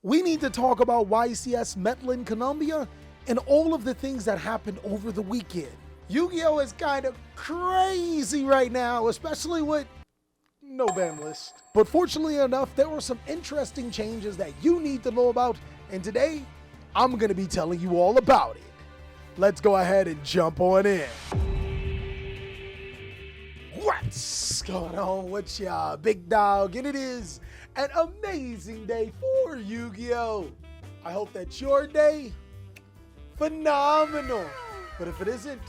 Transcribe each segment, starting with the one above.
we need to talk about YCS Medellin, Colombia, and all of the things that happened over the weekend. Yu-Gi-Oh is kind of crazy right now, especially with no ban list. But fortunately enough, there were some interesting changes that you need to know about, and today, I'm gonna be telling you all about it. Let's go ahead and jump on in. What's going on with ya, big dog? And it is an amazing day for Yu-Gi-Oh! I hope that your day, phenomenal. But if it isn't,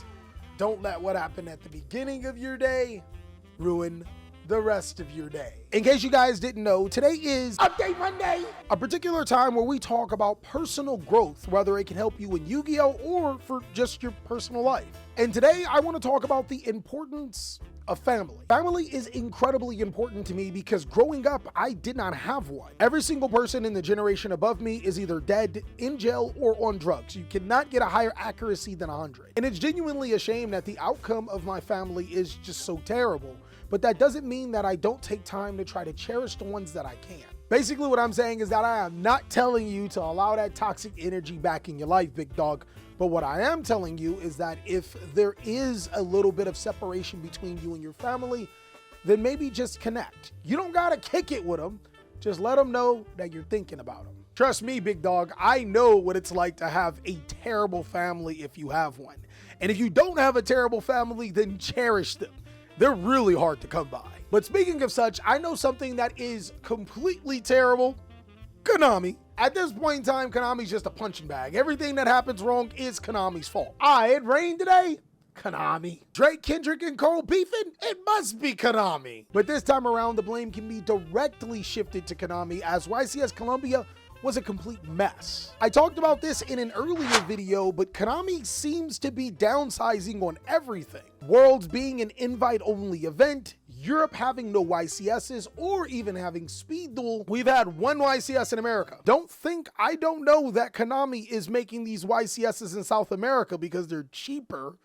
don't let what happened at the beginning of your day ruin the rest of your day. In case you guys didn't know, today is Update Monday, a particular time where we talk about personal growth, whether it can help you in Yu-Gi-Oh! Or for just your personal life. And today I want to talk about the importance of family. Family is incredibly important to me because growing up, I did not have one. Every single person in the generation above me is either dead, in jail, or on drugs. You cannot get a higher accuracy than 100. And it's genuinely a shame that the outcome of my family is just so terrible. But that doesn't mean that I don't take time to try to cherish the ones that I can. Basically what I'm saying is that I am not telling you to allow that toxic energy back in your life, big dog. But what I am telling you is that if there is a little bit of separation between you and your family, then maybe just connect. You don't gotta kick it with them. Just let them know that you're thinking about them. Trust me, big dog, I know what it's like to have a terrible family if you have one. And if you don't have a terrible family, then cherish them. They're really hard to come by. But speaking of such, I know something that is completely terrible. Konami. At this point in time, Konami's just a punching bag. Everything that happens wrong is Konami's fault. It rained today? Konami. Drake, Kendrick, and Cole beefing? It must be Konami. But this time around, the blame can be directly shifted to Konami as YCS Colombia was a complete mess. I talked about this in an earlier video, but Konami seems to be downsizing on everything. Worlds being an invite-only event, Europe having no YCSs, or even having speed duel. We've had one YCS in America. Don't think I don't know that Konami is making these YCSs in South America because they're cheaper.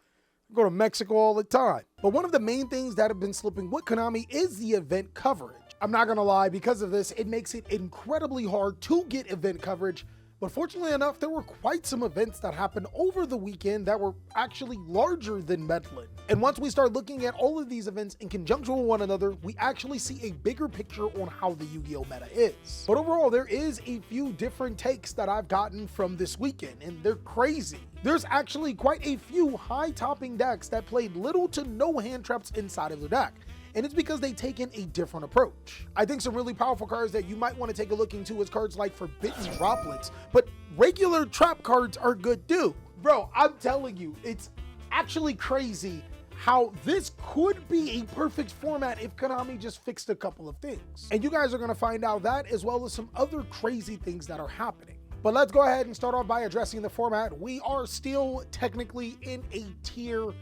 I go to Mexico all the time. But one of the main things that have been slipping with Konami is the event coverage. I'm not gonna lie, because of this, it makes it incredibly hard to get event coverage. But fortunately enough, there were quite some events that happened over the weekend that were actually larger than Medellin. And once we start looking at all of these events in conjunction with one another, we actually see a bigger picture on how the Yu-Gi-Oh meta is. But overall, there is a few different takes that I've gotten from this weekend, and they're crazy. There's actually quite a few high-topping decks that played little to no hand traps inside of their deck. And it's because they've taken a different approach. I think some really powerful cards that you might want to take a look into is cards like Forbidden Droplets, but regular trap cards are good too. Bro, I'm telling you, it's actually crazy how this could be a perfect format if Konami just fixed a couple of things. And you guys are gonna find out that as well as some other crazy things that are happening. But let's go ahead and start off by addressing the format. We are still technically in a tier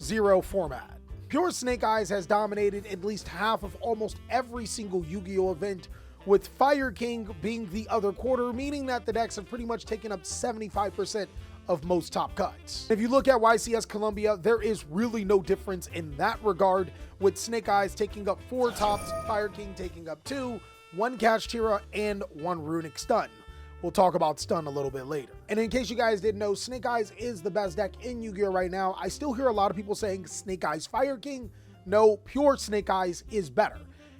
0 format. Pure Snake Eyes has dominated at least half of almost every single Yu-Gi-Oh event, with Fire King being the other quarter, meaning that the decks have pretty much taken up 75% of most top cuts. If you look at YCS Colombia, there is really no difference in that regard, with Snake Eyes taking up 4 tops, Fire King taking up 2, 1 Catch Tira, and 1 Runic Stun. We'll talk about Stun a little bit later. And in case you guys didn't know, Snake Eyes is the best deck in Yu-Gi-Oh right now. I still hear a lot of people saying Snake Eyes Fire King. No, pure Snake Eyes is better.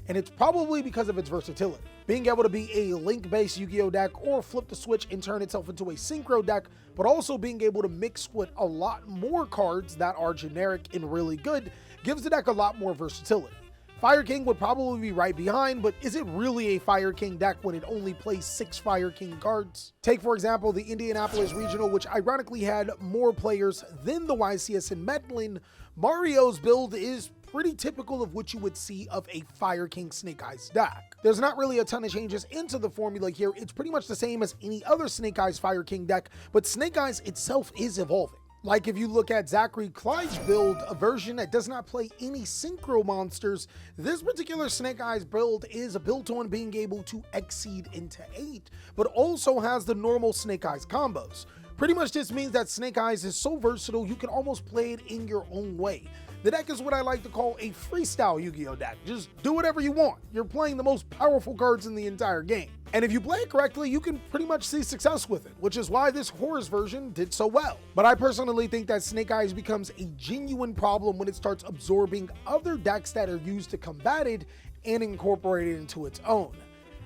And it's probably because of its versatility. Being able to be a link-based Yu-Gi-Oh deck or flip the switch and turn itself into a synchro deck, but also being able to mix with a lot more cards that are generic and really good gives the deck a lot more versatility. Fire King would probably be right behind, but is it really a Fire King deck when it only plays 6 Fire King cards? Take, for example, the Indianapolis Regional, which ironically had more players than the YCS in Medellin. Mario's build is pretty typical of what you would see of a Fire King Snake Eyes deck. There's not really a ton of changes into the formula here. It's pretty much the same as any other Snake Eyes Fire King deck, but Snake Eyes itself is evolving. Like if you look at Zachary Clyde's build, a version that does not play any synchro monsters, this particular Snake Eyes build is built on being able to exceed into 8, but also has the normal Snake Eyes combos. Pretty much this means that Snake Eyes is so versatile you can almost play it in your own way. The deck is what I like to call a freestyle Yu-Gi-Oh deck. Just do whatever you want. You're playing the most powerful cards in the entire game. And if you play it correctly, you can pretty much see success with it, which is why this Horus version did so well. But I personally think that Snake Eyes becomes a genuine problem when it starts absorbing other decks that are used to combat it and incorporate it into its own.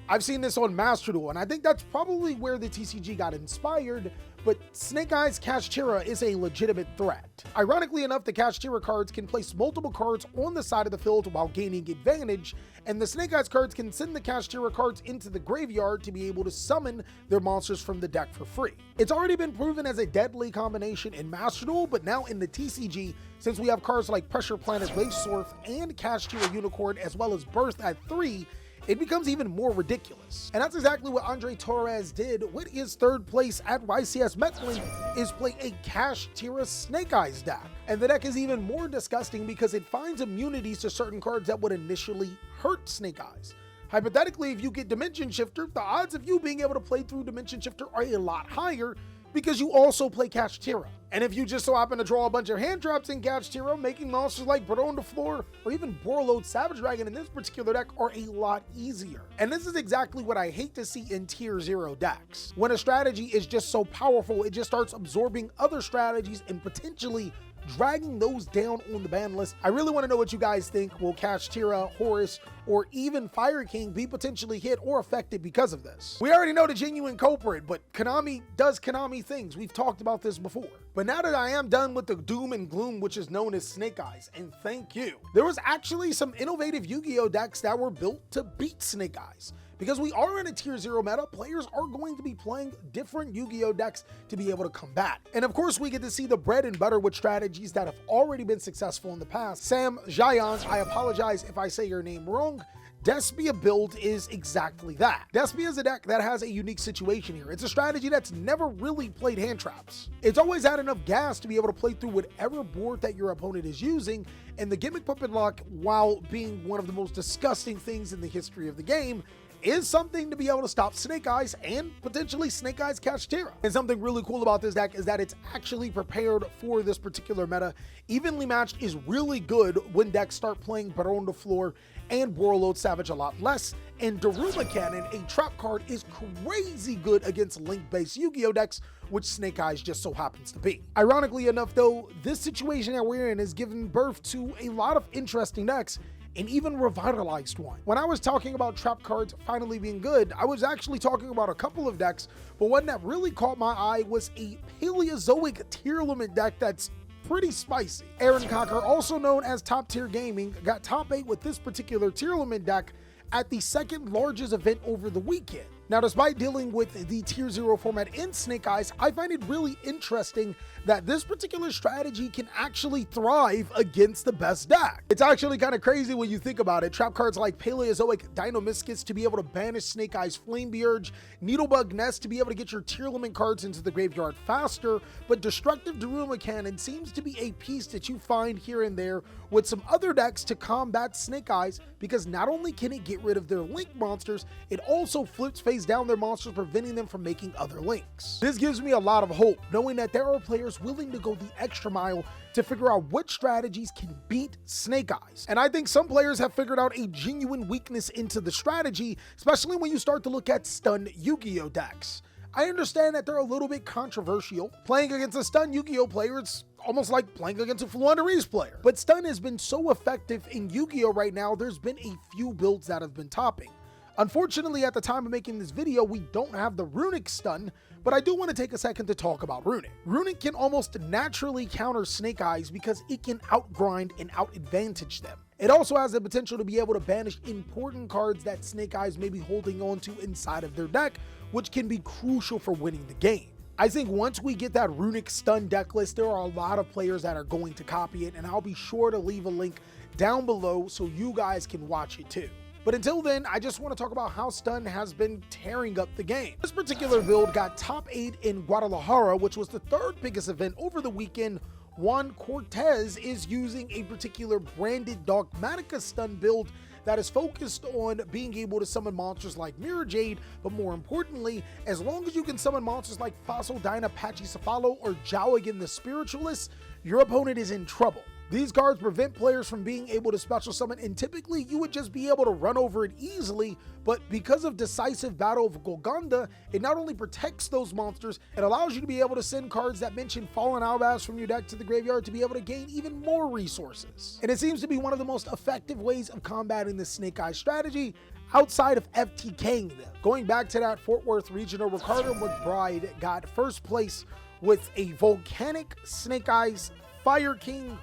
I've seen this on Master Duel, and I think that's probably where the TCG got inspired, but Snake Eyes Kashtira is a legitimate threat. Ironically enough, the Kashtira cards can place multiple cards on the side of the field while gaining advantage, and the Snake Eyes cards can send the Kashtira cards into the graveyard to be able to summon their monsters from the deck for free. It's already been proven as a deadly combination in Master Duel, but now in the TCG, since we have cards like Pressure Planet Wavesurf and Kashtira Unicorn as well as Birth at 3, it becomes even more ridiculous. And that's exactly what Andre Torres did with his third place at YCS Medellin, is play a Kashtira Snake Eyes deck. And the deck is even more disgusting because it finds immunities to certain cards that would initially hurt Snake Eyes. Hypothetically, if you get Dimension Shifter, the odds of you being able to play through Dimension Shifter are a lot higher because you also play Kashtira. And if you just so happen to draw a bunch of hand traps in Kashtira, making monsters like Baron de Fleur or even Borreload Savage Dragon in this particular deck are a lot easier. And this is exactly what I hate to see in Tier 0 decks. When a strategy is just so powerful, it just starts absorbing other strategies and potentially dragging those down on the ban list. I really want to know what you guys think. Will Kashtira, Horus, or even Fire King be potentially hit or affected because of this? We already know the genuine culprit, but Konami does Konami things. We've talked about this before. But now that I am done with the doom and gloom, which is known as Snake Eyes, and thank you, there was actually some innovative Yu-Gi-Oh decks that were built to beat Snake Eyes. Because we are in a Tier 0 meta, players are going to be playing different Yu-Gi-Oh decks to be able to combat. And of course, we get to see the bread and butter with strategies that have already been successful in the past. Sam Jayan, I apologize if I say your name wrong. Despia build is exactly that. Despia is a deck that has a unique situation here. It's a strategy that's never really played hand traps. It's always had enough gas to be able to play through whatever board that your opponent is using, and the Gimmick Puppet Lock, while being one of the most disgusting things in the history of the game, is something to be able to stop Snake Eyes and potentially Snake Eyes Kashtira. And something really cool about this deck is that it's actually prepared for this particular meta. Evenly Matched is really good when decks start playing Baron de Fleur and Borreload Savage a lot less, and Daruma Cannon, a trap card, is crazy good against link-based Yu-Gi-Oh decks, which Snake Eyes just so happens to be. Ironically enough though, this situation that we're in has given birth to a lot of interesting decks, and even revitalized one. When I was talking about trap cards finally being good, I was actually talking about a couple of decks, but one that really caught my eye was a Paleozoic tier limit deck that's pretty spicy. Aaron Cocker, also known as Top Tier Gaming, got top 8 with this particular tier limit deck at the second largest event over the weekend. Now, despite dealing with the Tier 0 format in Snake Eyes, I find it really interesting that this particular strategy can actually thrive against the best deck. It's actually kind of crazy when you think about it. Trap cards like Paleozoic Deinonymiscus to be able to banish Snake Eyes Flame Beurge, Needlebug Nest to be able to get your tier limit cards into the graveyard faster, but Destructive Daruma Cannon seems to be a piece that you find here and there with some other decks to combat Snake Eyes, because not only can it get rid of their link monsters, it also flips face down their monsters, preventing them from making other links. This gives me a lot of hope, knowing that there are players willing to go the extra mile to figure out what strategies can beat Snake Eyes. And I think some players have figured out a genuine weakness into the strategy, especially when you start to look at stun Yu-Gi-Oh decks. I understand that they're a little bit controversial. Playing against a stun Yu-Gi-Oh player, it's almost like playing against a Fluanderese player. But stun has been so effective in Yu-Gi-Oh right now, there's been a few builds that have been topping. Unfortunately, at the time of making this video, we don't have the Runic stun, but I do want to take a second to talk about Runic. Runic can almost naturally counter Snake Eyes because it can outgrind and out-advantage them. It also has the potential to be able to banish important cards that Snake Eyes may be holding on to inside of their deck, which can be crucial for winning the game. I think once we get that Runic stun deck list, there are a lot of players that are going to copy it, and I'll be sure to leave a link down below so you guys can watch it too. But until then, I just want to talk about how stun has been tearing up the game. This particular build got top 8 in Guadalajara, which was the third biggest event over the weekend. Juan Cortez is using a particular branded Dogmatica stun build that is focused on being able to summon monsters like Mirror Jade, but more importantly, as long as you can summon monsters like Fossil Dyna Pachycephalo or Jowigan the Spiritualist, your opponent is in trouble. These cards prevent players from being able to special summon, and typically you would just be able to run over it easily, but because of Decisive Battle of Golconda, it not only protects those monsters, it allows you to be able to send cards that mention Fallen Albaz from your deck to the graveyard to be able to gain even more resources. And it seems to be one of the most effective ways of combating the Snake Eyes strategy outside of FTKing them. Going back to that Fort Worth regional, Ricardo McBride got first place with a Volcanic Snake Eyes Fire King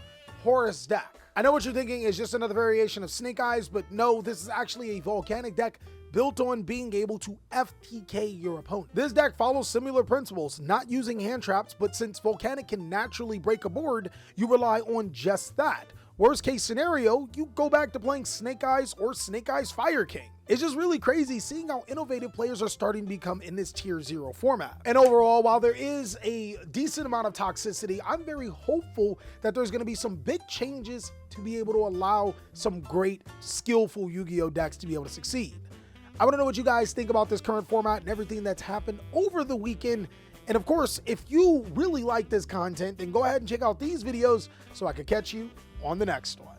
Horus deck. I know what you're thinking is just another variation of Snake Eyes, but no, this is actually a Volcanic deck built on being able to FTK your opponent. This deck follows similar principles, not using hand traps, but since Volcanic can naturally break a board, you rely on just that. Worst case scenario, you go back to playing Snake Eyes or Snake Eyes Fire King. It's just really crazy seeing how innovative players are starting to become in this tier 0 format. And overall, while there is a decent amount of toxicity, I'm very hopeful that there's going to be some big changes to be able to allow some great, skillful Yu-Gi-Oh decks to be able to succeed. I want to know what you guys think about this current format and everything that's happened over the weekend. And of course, if you really like this content, then go ahead and check out these videos so I can catch you on the next one.